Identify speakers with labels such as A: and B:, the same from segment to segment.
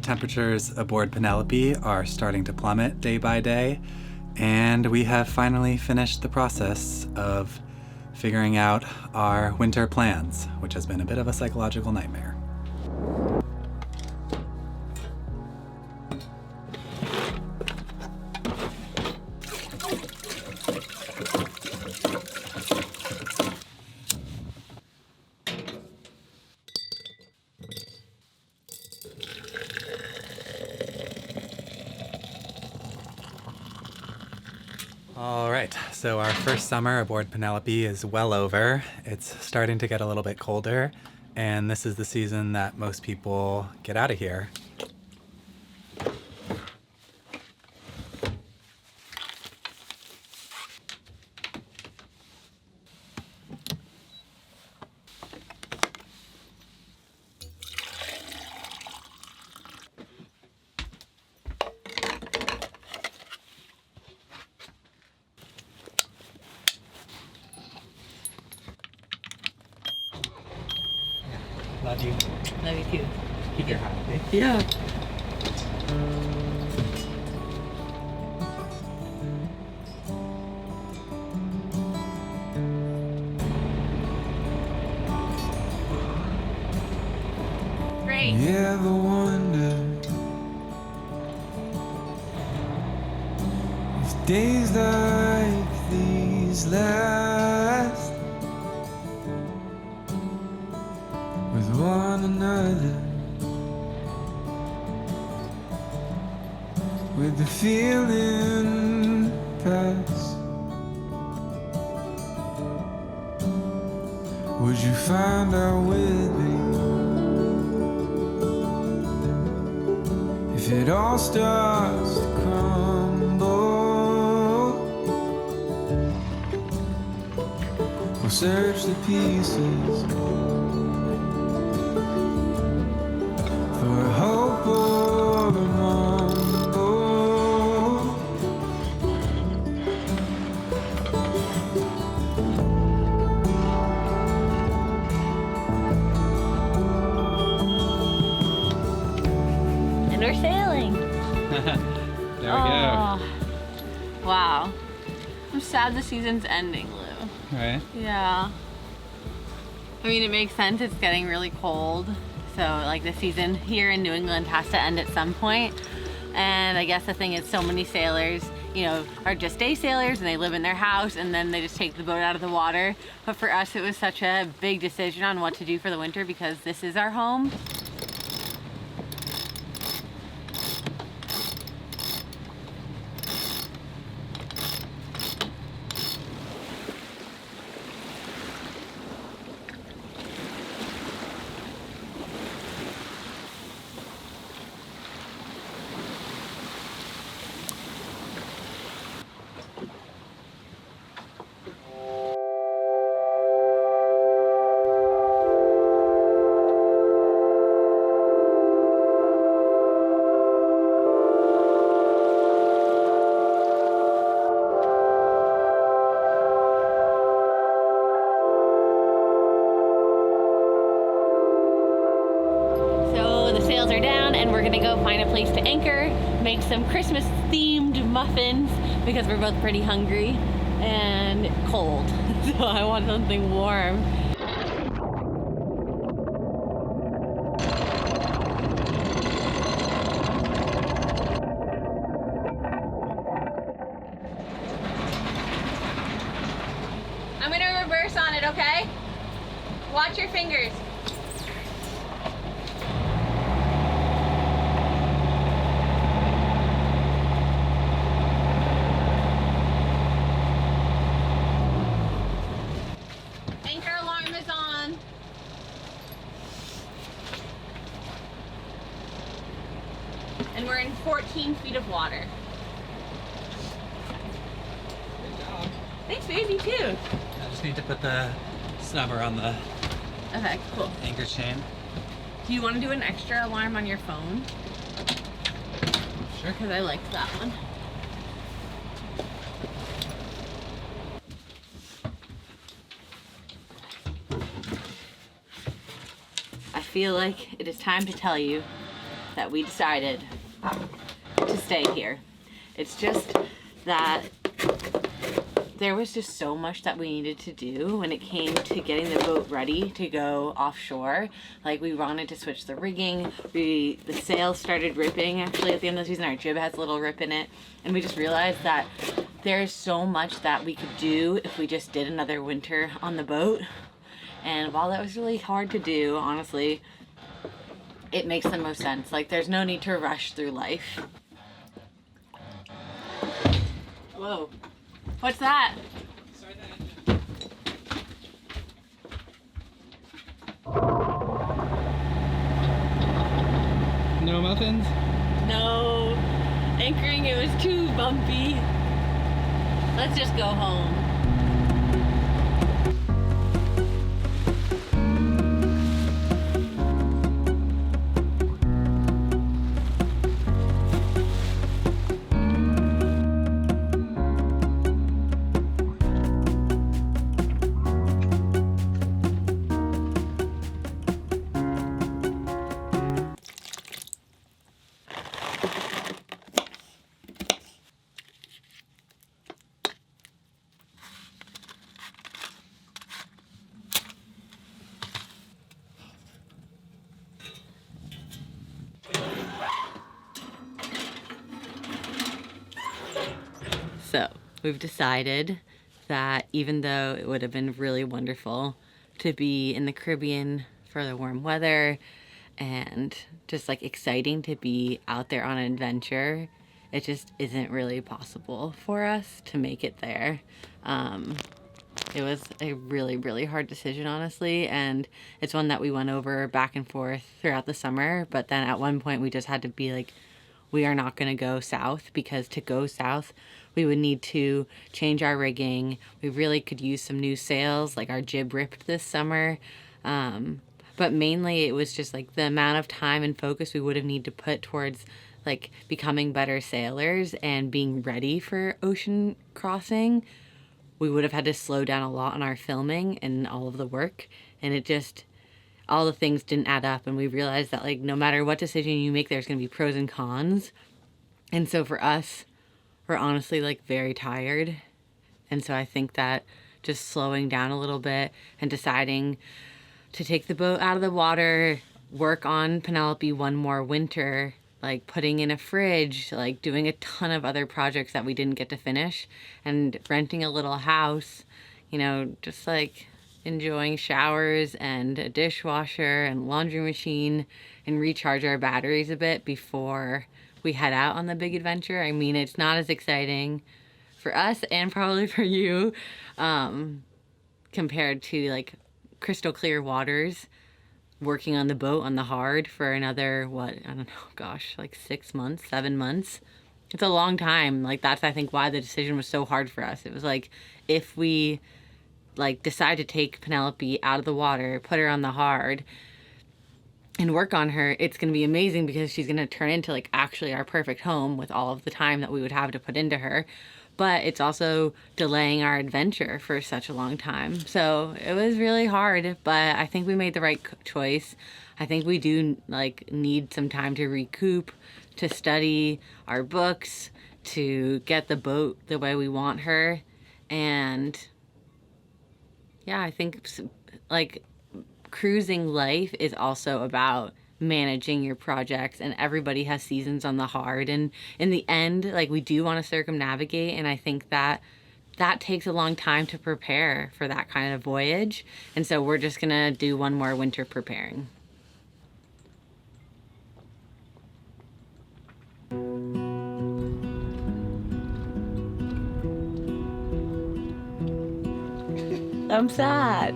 A: temperatures aboard Penelope are starting to plummet day by day, and we have finally finished the process of figuring out our winter plans, which has been a bit of a psychological nightmare. All right, so our first summer aboard Penelope is well over. It's starting to get a little bit colder, and this is the season that most people get out of here. Love you.
B: Love you too.
A: Keep your hat, okay?
B: Yeah. Great.
C: You ever wonder if days like these last with one another, with the feeling pass? Would you find out with me if it all starts to crumble? We'll search the pieces for a hope or a mumble.
B: And we're sailing.
A: There we go.
B: Wow. I'm sad the season's ending, Lou.
A: Right?
B: Yeah. I mean, it makes sense. It's getting really cold. So, like, the season here in New England has to end at some point. And I guess the thing is, so many sailors, you know, are just day sailors and they live in their house and then they just take the boat out of the water. But for us, it was such a big decision on what to do for the winter because this is our home. Sails are down and we're gonna go find a place to anchor, make some Christmas themed muffins because we're both pretty hungry and cold. So I want something warm. I'm gonna reverse on it, okay? Watch your fingers. And we're in 14 feet of water.
A: Good job.
B: Thanks, baby, too.
A: I just need to put the snubber on the
B: Okay, cool.
A: anchor chain.
B: Do you want to do an extra alarm on your phone?
A: Sure.
B: Because I liked that one. I feel like it is time to tell you that we decided to stay here. It's just that there was just so much that we needed to do when it came to getting the boat ready to go offshore. Like, we wanted to switch the rigging. The sails started ripping actually at the end of the season. Our jib has a little rip in it. And we just realized that there's so much that we could do if we just did another winter on the boat. And while that was really hard to do, honestly, it makes the most sense. Like, there's no need to rush through life. Whoa. What's that?
A: No muffins?
B: No. Anchoring, it was too bumpy. Let's just go home. So we've decided that even though it would have been really wonderful to be in the Caribbean for the warm weather and just like exciting to be out there on an adventure, it just isn't really possible for us to make it there. It was a really, really hard decision, honestly, and it's one that we went over back and forth throughout the summer, but then at one point we just had to be like, we are not going to go south, because to go south we would need to change our rigging. We really could use some new sails, like our jib ripped this summer. But mainly it was just like the amount of time and focus we would have needed to put towards like becoming better sailors and being ready for ocean crossing. We would have had to slow down a lot on our filming and all of the work, and it just, all the things didn't add up. And we realized that like no matter what decision you make, there's going to be pros and cons. And so for us, we're honestly like very tired. And so I think that just slowing down a little bit and deciding to take the boat out of the water, work on Penelope one more winter, like putting in a fridge, like doing a ton of other projects that we didn't get to finish, and renting a little house, you know, just like enjoying showers and a dishwasher and laundry machine, and recharge our batteries a bit before we head out on the big adventure. I mean, it's not as exciting for us and probably for you compared to like crystal clear waters, working on the boat on the hard for another, what, I don't know, gosh, like 6 months, 7 months. It's a long time. Like, that's, I think, why the decision was so hard for us. It was like, if we like decide to take Penelope out of the water, put her on the hard and work on her, it's going to be amazing because she's going to turn into like actually our perfect home with all of the time that we would have to put into her. But it's also delaying our adventure for such a long time. So it was really hard, but I think we made the right choice. I think we do like need some time to recoup, to study our books, to get the boat the way we want her. And yeah, I think like cruising life is also about managing your projects, and everybody has seasons on the hard, and in the end, like, we do want to circumnavigate, and I think that that takes a long time to prepare for that kind of voyage. And so we're just gonna do one more winter preparing. I'm sad.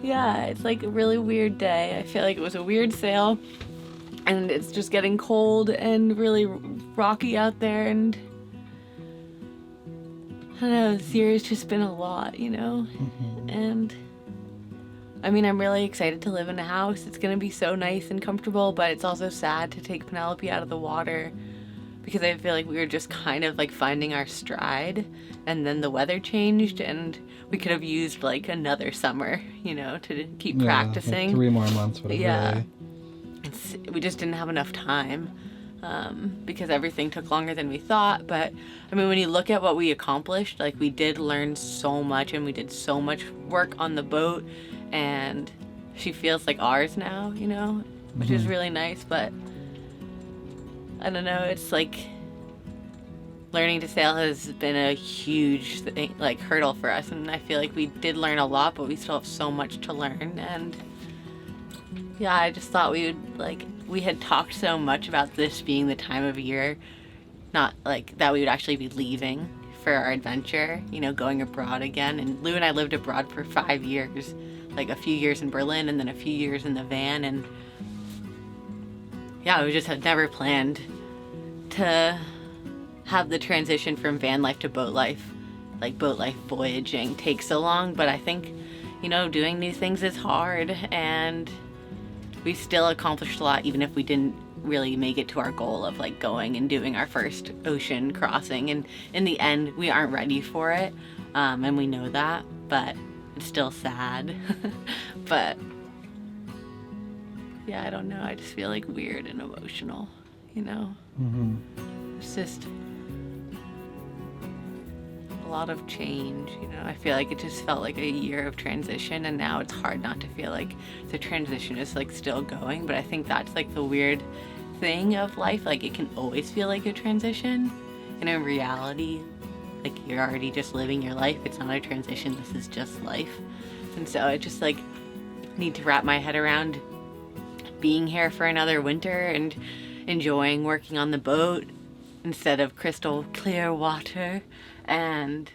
B: Yeah, it's like a really weird day. I feel like it was a weird sail, and it's just getting cold and really rocky out there, and I don't know, this year has just been a lot, you know? And I mean, I'm really excited to live in a house. It's gonna be so nice and comfortable, but it's also sad to take Penelope out of the water because I feel like we were just kind of like finding our stride, and then the weather changed, and we could have used like another summer, you know, to keep practicing.
A: Like 3 more months would have really
B: we just didn't have enough time because everything took longer than we thought. But I mean, when you look at what we accomplished, like we did learn so much and we did so much work on the boat, and she feels like ours now, you know, which is really nice. But I don't know, it's like learning to sail has been a huge thing, like hurdle for us, and I feel like we did learn a lot, but we still have so much to learn. And yeah, I just thought we had talked so much about this being the time of year, not like that we would actually be leaving for our adventure, you know, going abroad again. And Lou and I lived abroad for 5 years, like a few years in Berlin and then a few years in the van. And yeah, we just had never planned to have the transition from van life to boat life. Like boat life voyaging takes so long, but I think, you know, doing new things is hard, and we still accomplished a lot even if we didn't really make it to our goal of like going and doing our first ocean crossing. And in the end, we aren't ready for it, and we know that, but it's still sad. But yeah, I don't know, I just feel like weird and emotional, you know. It's just a lot of change, you know. I feel like it just felt like a year of transition, and now it's hard not to feel like the transition is like still going. But I think that's like the weird thing of life, like it can always feel like a transition, and in reality, like you're already just living your life. It's not a transition, this is just life. And so I just like need to wrap my head around being here for another winter and enjoying working on the boat instead of crystal clear water. And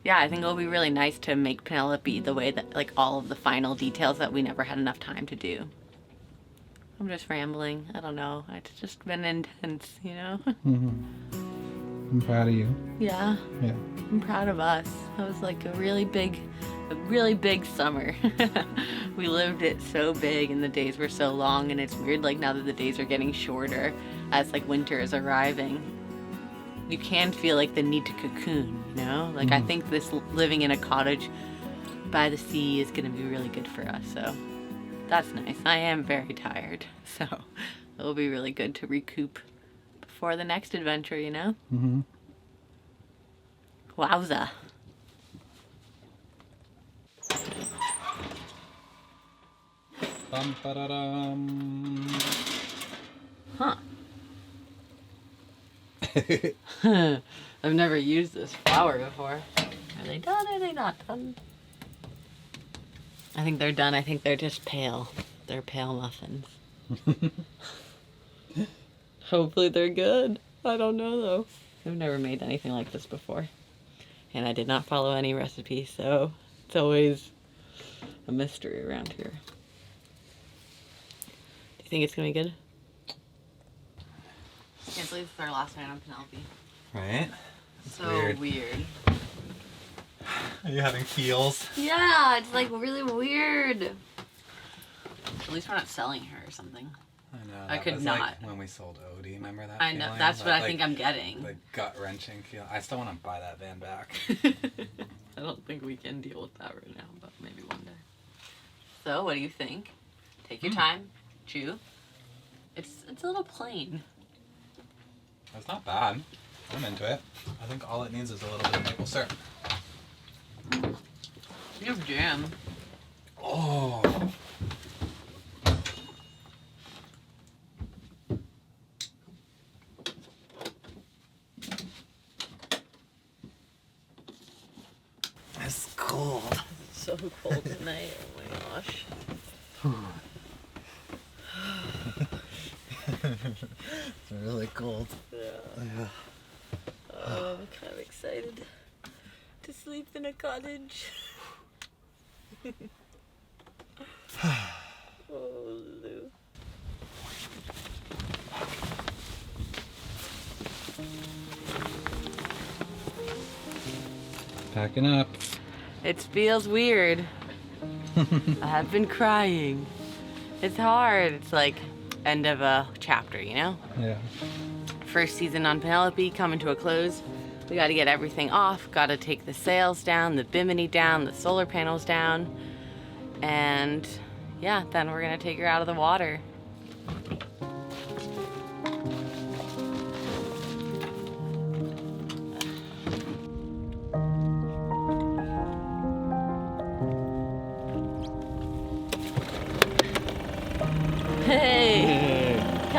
B: yeah, I think it'll be really nice to make Penelope the way that, like, all of the final details that we never had enough time to do. I'm just rambling. I don't know. It's just been intense, you know?
D: I'm proud of you.
B: Yeah.
D: Yeah.
B: I'm proud of us. That was like a really big summer. We lived it so big and the days were so long, and it's weird, like, now that the days are getting shorter as like winter is arriving, you can feel like the need to cocoon, you know? Like I think this living in a cottage by the sea is gonna be really good for us, so that's nice. I am very tired, so it'll be really good to recoup before the next adventure, you know? Wowza.
A: Bum-ba-da-dum.
B: Huh. I've never used this flour before. Are they done? Are they not done? I think they're done. I think they're just pale. They're pale muffins. Hopefully they're good. I don't know though. I've never made anything like this before. And I did not follow any recipe, so it's always a mystery around here. Do you think it's gonna be good? I can't believe this is our last night on Penelope.
A: Right? It's
B: So weird.
A: Are you having feels?
B: Yeah, it's like really weird. At least we're not selling her or something.
A: I know.
B: I
A: that
B: could
A: was
B: not.
A: Like when we sold Odie, remember that?
B: I know.
A: feeling?
B: That's what I
A: Like,
B: think I'm getting.
A: The gut-wrenching feel. I still want to buy that van back.
B: I don't think we can deal with that right now, but maybe one day. So, what do you think? Take your time, chew. It's a little plain.
A: That's not bad. I'm into it. I think all it needs is a little bit of maple syrup.
B: You have jam.
A: Oh. It's cold.
B: It's so cold tonight. Oh my gosh.
A: It's really cold.
B: Yeah. Oh, I'm kind of excited to sleep in a cottage. Oh, Lou.
A: Packing up.
B: It feels weird. I have been crying. It's hard. It's like end of a chapter, you know?
D: Yeah.
B: First season on Penelope coming to a close. We got to get everything off. Got to take the sails down, the bimini down, the solar panels down. And yeah, then we're going to take her out of the water.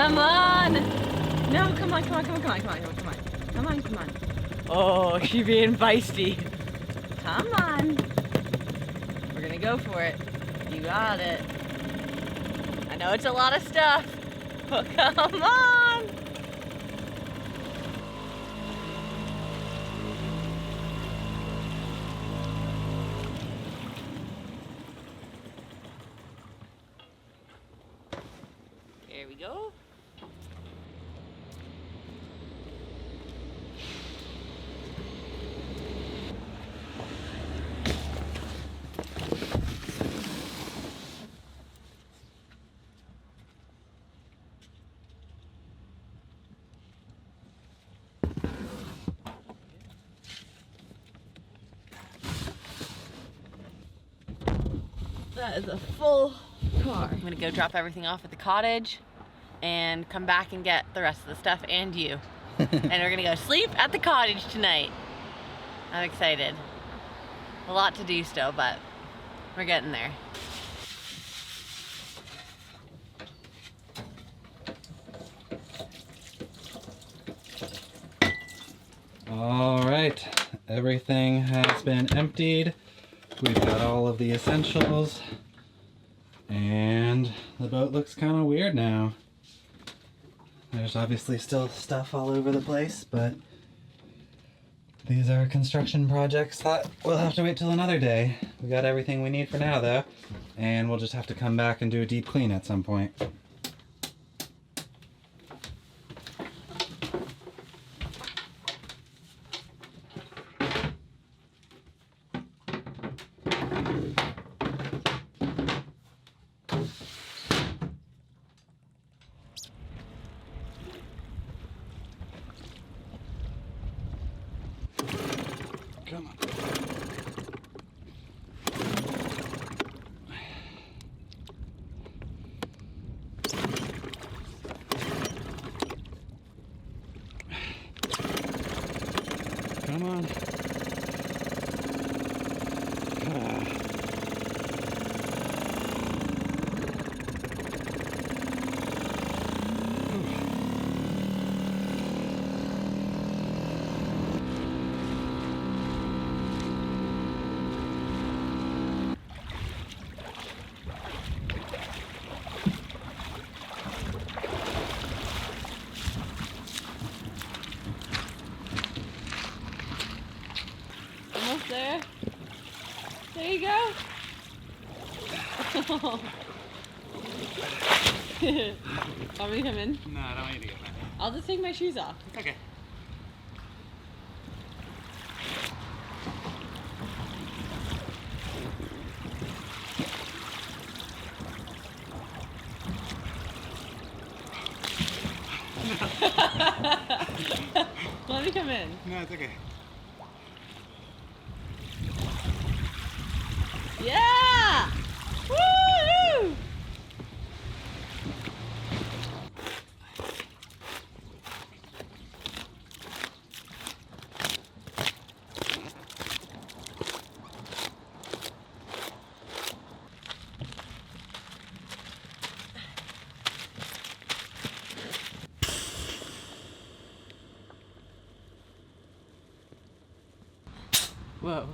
B: Come on! No, come on, come on, come on, come on, come on, come on, come on, come on. Oh, she being feisty. Come on. We're gonna go for it. You got it. I know it's a lot of stuff, but come on! Here we go. That is a full car. I'm gonna go drop everything off at the cottage and come back and get the rest of the stuff and you. And we're gonna go sleep at the cottage tonight. I'm excited. A lot to do still, but we're getting there.
A: All right, everything has been emptied. We've got all of the essentials, and the boat looks kind of weird now. There's obviously still stuff all over the place, but these are construction projects that we'll have to wait till another day. We got everything we need for now though, and we'll just have to come back and do a deep clean at some point. Come on. Come on.
B: Almost there. There you go. Want me to come in?
A: No, I don't need to get that.
B: I'll just take my shoes off.
A: Okay.
B: Let me come in.
A: No, it's okay.
B: Yeah! Woo! Whoa.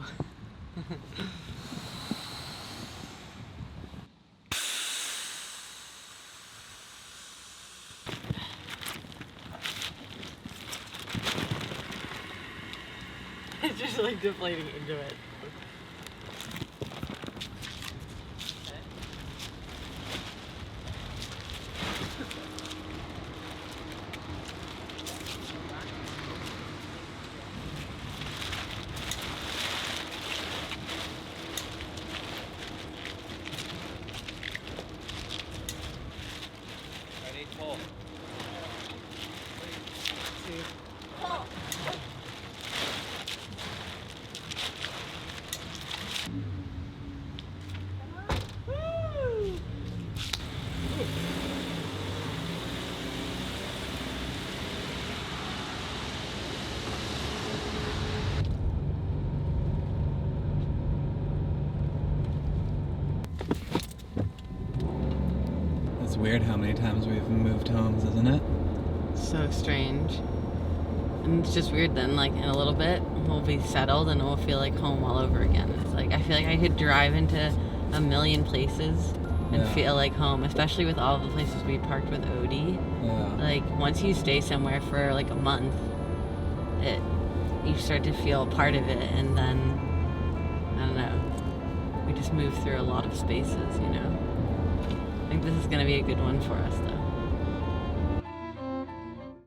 B: It's just like deflating into it.
A: Ready, pull.
B: Woo!
A: weird how many times we've moved homes, isn't it?
B: So strange. And it's just weird then, like in a little bit, we'll be settled and we'll feel like home all over again. It's like, I feel like I could drive into a million places and feel like home, especially with all the places we parked with Odie.
A: Yeah.
B: Like, once you stay somewhere for like a month, you start to feel part of it, and then, I don't know, we just move through a lot of spaces, you know? I think this is gonna be a good one for us, though.